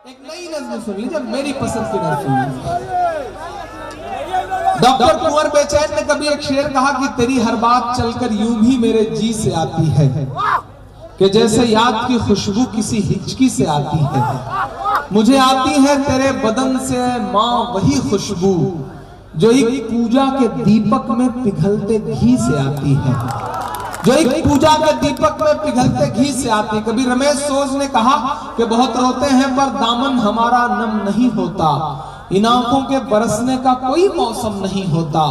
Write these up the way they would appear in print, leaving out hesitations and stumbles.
एक नई नज़्म सुन लीजिए, मेरी पसंद की नज़्म सुन लीजिए। डॉक्टर कुंवर बेचैन ने कभी एक शेर कहा कि तेरी हर बात चलकर यूं भी मेरे जी से आती है कि जैसे याद की खुशबू किसी हिचकी से आती है। मुझे आती है तेरे बदन से माँ वही खुशबू जो एक पूजा के दीपक में पिघलते घी से आती है, जो एक पूजा के दीपक में पिघलते घी से आती है। कभी रमेश सोज ने कहा कि बहुत रोते हैं पर दामन हमारा नम नहीं होता, इन आंखों के बरसने का कोई मौसम नहीं होता,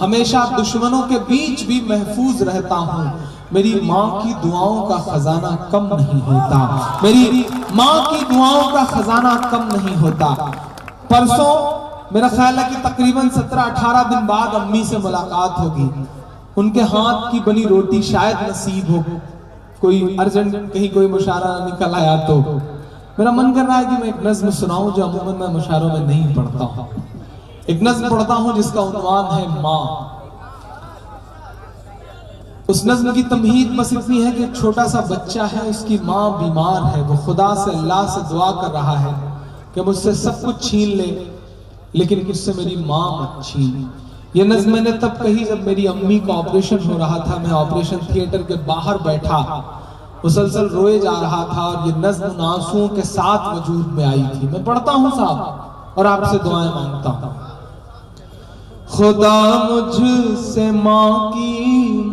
हमेशा दुश्मनों के बीच भी महफूज रहता हूँ, मेरी माँ की दुआओं का खजाना कम नहीं होता, मेरी माँ की दुआओं का खजाना कम नहीं होता। परसों मेरा ख्याल है कि तकरीबन 17-18 दिन बाद अम्मी से मुलाकात होगी। उनके हाथ की बनी रोटी शायद नसीब हो, कोई अर्जेंट कहीं कोई मुशायरा निकल आया तो मेरा मन कर रहा है कि मैं एक नज्म सुनाऊं जो अमूमन मैं मुशायरों में नहीं पढ़ता हूं। एक नज्म पढ़ता हूं जिसका उन्वान है माँ। उस नज्म की तमहीद बस इतनी है कि एक छोटा सा बच्चा है, उसकी माँ बीमार है, वो खुदा से अल्लाह से दुआ कर रहा है कि मुझसे सब कुछ छीन ले लेकिन मुझसे मेरी माँ मत छीन। ये नज़्म मैंने तब कही जब मेरी अम्मी का ऑपरेशन हो रहा था, मैं ऑपरेशन थिएटर के बाहर बैठा मुसलसल रोए जा रहा था और ये नज़्म आंसुओं के साथ वजूद में आई थी। मैं पढ़ता हूँ साहब और आपसे दुआएं मांगता हूँ। खुदा मुझसे माँ की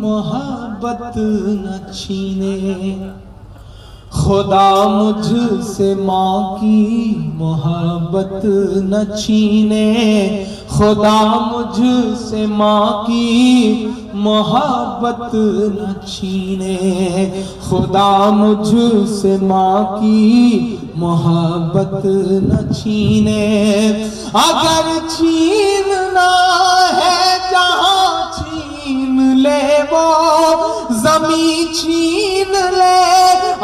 मोहब्बत न छीने, खुदा मुझसे माँ की मोहब्बत न छीने, खुदा मुझसे माँ की मोहब्बत न छीने, खुदा मुझसे माँ की मोहब्बत न छीने। अगर छीनना है जहाँ छीन ले वो, जमी छीन ले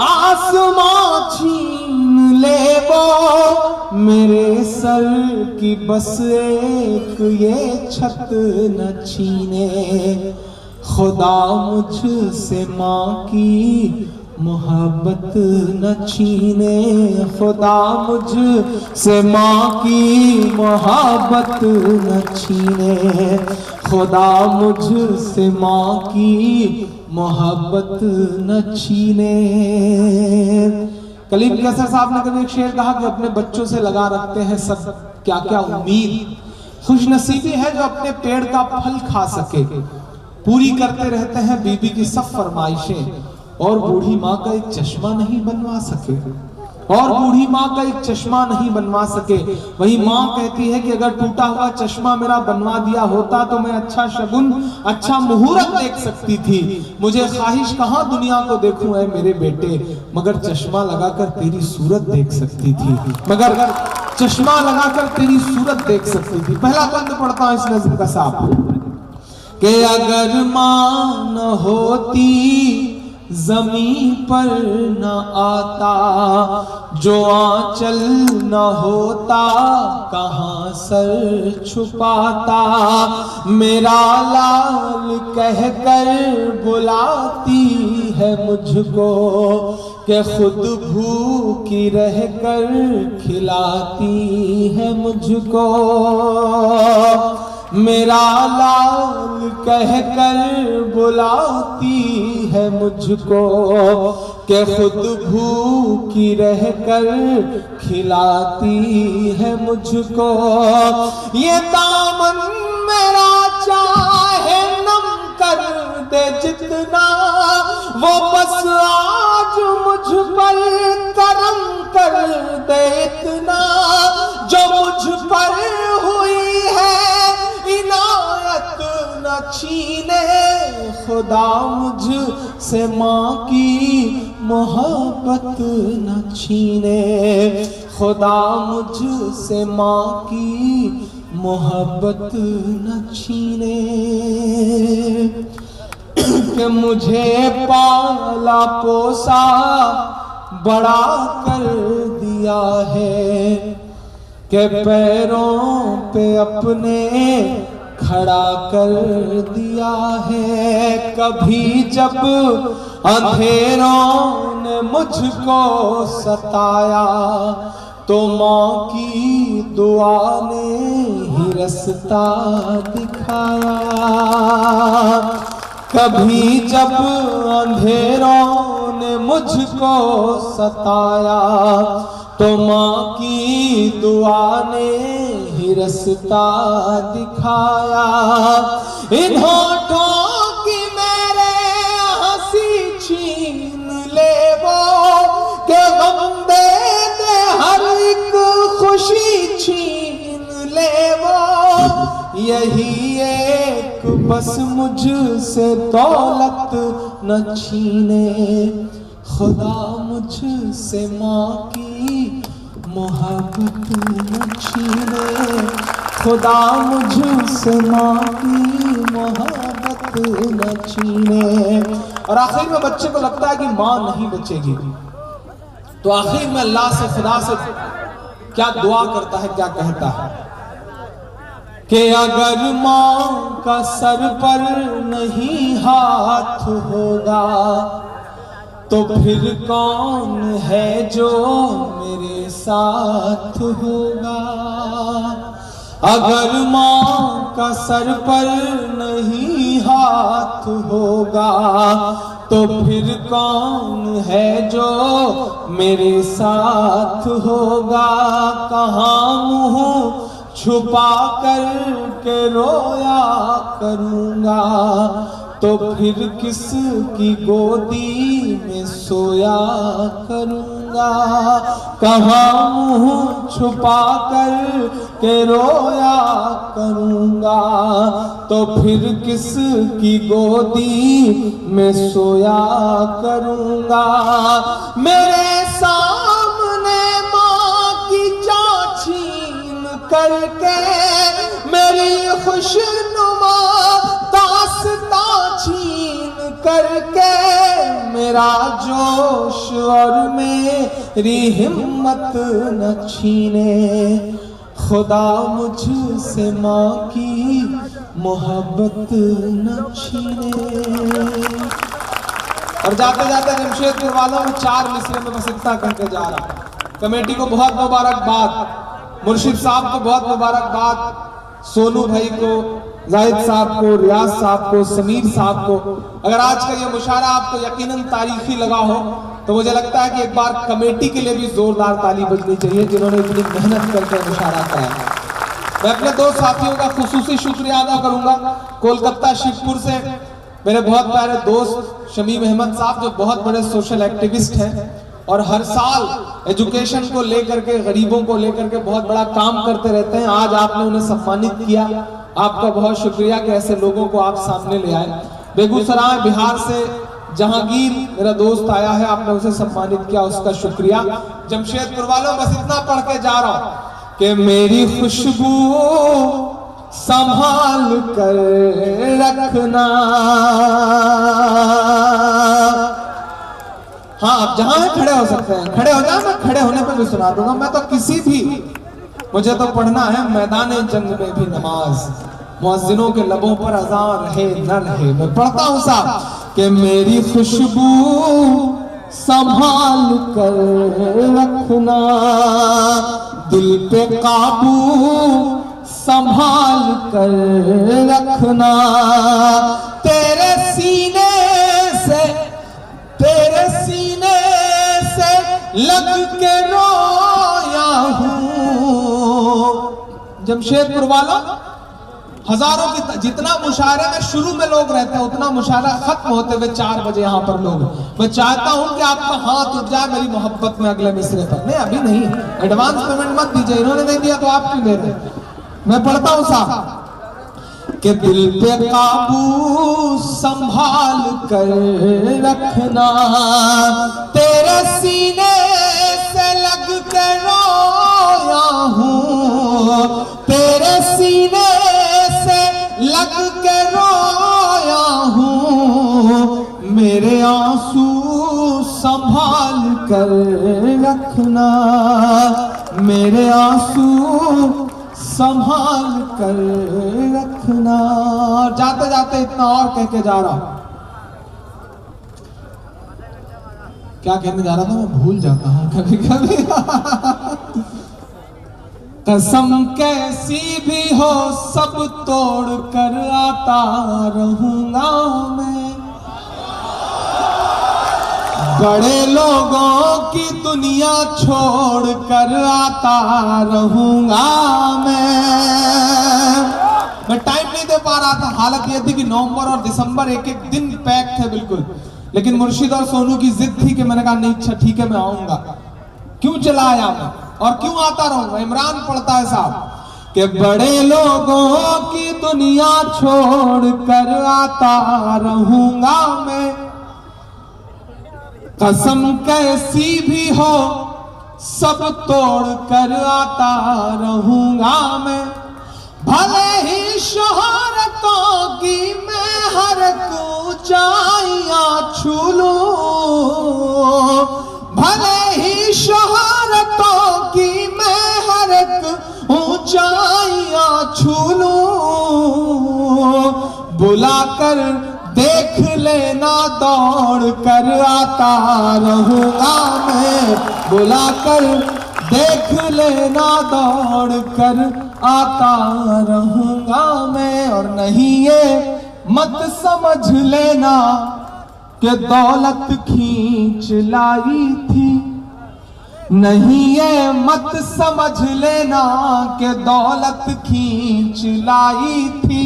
आसमां छीन ले वो, मेरे सर की बस एक ये छत न छीने, खुदा मुझसे माँ की मोहब्बत न छीने, खुदा मुझसे माँ की मोहब्बत न छीने, खुदा मुझसे माँ की मोहब्बत न छीने। कलीम कैसर साहब ने कभी एक शेर कहा कि अपने बच्चों से लगा रखते हैं सब क्या क्या उम्मीद, खुशनसीबी है जो अपने पेड़ का फल खा सके, पूरी करते रहते हैं बीबी की सब फरमाइशें और बूढ़ी माँ का एक चश्मा नहीं बनवा सके, और बूढ़ी माँ का एक चश्मा नहीं बनवा सके। वही माँ कहती है कि अगर टूटा हुआ चश्मा मेरा बनवा दिया होता तो मैं अच्छा शगुन अच्छा मुहूर्त देख सकती थी, मुझे ख्वाहिश कहाँ दुनिया को देखूं ऐ मेरे बेटे, मगर चश्मा लगाकर तेरी सूरत देख सकती थी, मगर चश्मा लगाकर तेरी सूरत देख सकती थी। पहला बंद पढ़ता हूं इस नज़्म का साहब कि अगर माँ न होती ज़मीं पर न आता, जो आंचल न होता कहाँ सर छुपाता, मेरा लाल कहकर बुलाती है मुझको कि खुद भूखी रहकर खिलाती है मुझको, मेरा लाल कहकर बुलाती है मुझको कि खुद भूखी रहकर खिलाती है मुझको, ये दामन मेरा चाहे नम कर दे जितना, वो बस आज मुझ पर करम कर दे इतना, जो मुझ पर हुई है इनायत न छीने, खुदा मुझसे माँ की मोहब्बत न छीने, खुदा मुझसे माँ की मोहब्बत न छीने। कि मुझे पाला पोसा बड़ा कर दिया है, के पैरों पे अपने खड़ा कर दिया है, कभी जब अंधेरों ने मुझको सताया तो माँ की दुआ ने ही रास्ता दिखाया। कभी जब अंधेरों ने मुझको सताया, तो माँ की दुआ ने ही रास्ता दिखाया। इन होठों की मेरे हंसी छीन ले वो, के गम दे दे हर एक खुशी छीन ले वो। यही एक बस मुझसे दौलत न छीने, खुदा मुझसे माँ की मोहब्बत न छीने, खुदा मुझसे माँ की मोहब्बत न छीने। और आखिर में बच्चे को लगता है कि माँ नहीं बचेगी, तो आखिर में अल्लाह से, खुदा से क्या दुआ करता है, क्या कहता है कि अगर माँ का सर पर नहीं हाथ होगा, तो फिर कौन है जो मेरे साथ होगा। अगर माँ का सर पर नहीं हाथ होगा, तो फिर कौन है जो मेरे साथ होगा। कहाँ मुँह छुपा कर के रोया करूँगा, तो फिर किसकी गोदी में सोया करूँगा। कहाँ मुँह छुपा कर के रोया करूँगा, तो फिर किसकी गोदी में सोया करूँगा। मेरे सामने माँ की छीन करके मेरी खुशनुमा दास्तां छीन करके, मेरा जोश और मेरी हिम्मत न छीने, खुदा मुझसे माँ की मोहब्बत न छीने। और जाते जाते जमशेदपुर वालों में 4 मिसरे में बस इतना करके जा रहा। कमेटी को बहुत मुबारकबाद, मुर्शिद साहब को बहुत मुबारकबाद, सोनू भाई को, जाहिद साहब को, रियाज साहब को, समीर साहब को। अगर आज का ये मुशायरा आपको यकीनन तारीखी लगा हो, तो मुझे लगता है कि एक बार कमेटी के लिए भी जोरदार ताली बजनी चाहिए, जिन्होंने इतनी मेहनत करके मुशायरा कराया। मैं अपने 2 साथियों का खुसूसी शुक्रिया अदा करूंगा। कोलकाता शिवपुर से मेरे बहुत प्यारे दोस्त शमीम अहमद साहब, जो बहुत बड़े सोशल एक्टिविस्ट हैं और हर साल एजुकेशन को लेकर के, गरीबों को लेकर के बहुत बड़ा काम करते रहते हैं। आज आपने उन्हें सम्मानित किया, आपका बहुत शुक्रिया कि ऐसे लोगों को आप सामने ले आए। बेगूसराय बिहार से जहांगीर मेरा दोस्त आया है, आपने उसे सम्मानित किया, उसका शुक्रिया। जमशेदपुर वालों बस इतना पढ़ के जा रहा हूं कि मेरी खुशबू संभाल कर रखना। हाँ, आप जहां खड़े हो सकते हैं, खड़े हो जाए, मैं खड़े होने पर भी सुना दूंगा। मैं तो किसी भी, मुझे तो पढ़ना है मैदान जंग में भी नमाज, मुअज्जिनों के लबों पर अज़ान रहे न रहे। मैं पढ़ता हूँ साहब कि मेरी खुशबू संभाल कर रखना, दिल पे काबू संभाल कर रखना। तेरे सीने से लग के रोया हूँ। जमशेदपुर वाला हजारों की, जितना मुशायरे में शुरू में लोग रहते हैं, उतना मुशायरा खत्म होते हुए 4 बजे यहाँ पर लोग। मैं चाहता हूँ कि आपका हाथ उठ जाए मेरी मोहब्बत में अगले मिसरे पर। नहीं, अभी नहीं, एडवांस पेमेंट मत दीजिए, इन्होंने नहीं दिया तो आप क्यों दे रहे। मैं पढ़ता हूँ साहब कि दिल पे काबू संभाल कर रखना, तेरे सीने से लग के रोया हूँ, तेरे सीने से लग के रोया हूँ। मेरे आंसू संभाल कर रखना, मेरे आंसू संभाल कर रखना। जाते जाते इतना और कह के जा रहा हूं, क्या कहने जा रहा था मैं भूल जाता हूं कभी कभी। कसम कैसी भी हो सब तोड़ कर आता रहूंगा मैं। बड़े लोगों की दुनिया छोड़ कर आता रहूंगा मैं टाइम नहीं दे पा रहा था। हालत यह थी कि नवंबर और दिसंबर एक एक दिन पैक थे बिल्कुल, लेकिन मुर्शिद और सोनू की जिद थी कि मैंने कहा नहीं अच्छा ठीक है मैं आऊंगा। क्यों चला आया मैं और क्यों आता रहूंगा। इमरान पढ़ता है साहब कि बड़े लोगों की दुनिया छोड़ कर आता रहूंगा मैं। कसम कैसी भी हो सब तोड़ कर आता रहूंगा मैं। भले ही शोहरतों की मैं हर ऊंचाइयां छू लूं, भले ही शोहरतों की मैं हर ऊंचाइयां छू लूं। बुलाकर देख लेना दौड़ कर आता रहूंगा मैं। बुलाकर देख लेना दौड़ कर आता रहूंगा मैं। और नहीं ये मत समझ लेना कि दौलत खींच लाई थी। नहीं ये मत समझ लेना कि दौलत खींच लाई थी।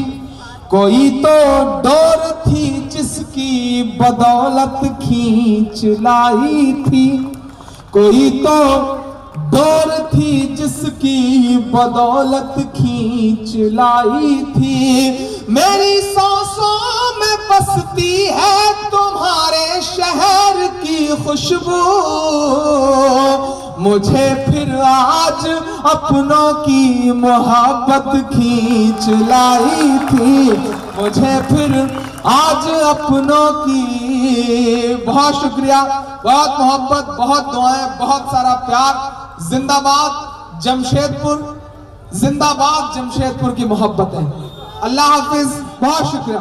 कोई तो डोर थी जिसकी बदौलत खींच लाई थी। कोई तो डोर थी जिसकी बदौलत खींच लाई थी। मेरी सांसों में बसती है तुम्हारे शहर की खुशबू। मुझे फिर आज अपनों की मोहब्बत खींच लाई थी। मुझे फिर आज अपनों की। बहुत शुक्रिया, बहुत मोहब्बत, बहुत दुआएं, बहुत सारा प्यार। जिंदाबाद जमशेदपुर, जिंदाबाद जमशेदपुर की मोहब्बत है। अल्लाह हाफिज, बहुत शुक्रिया।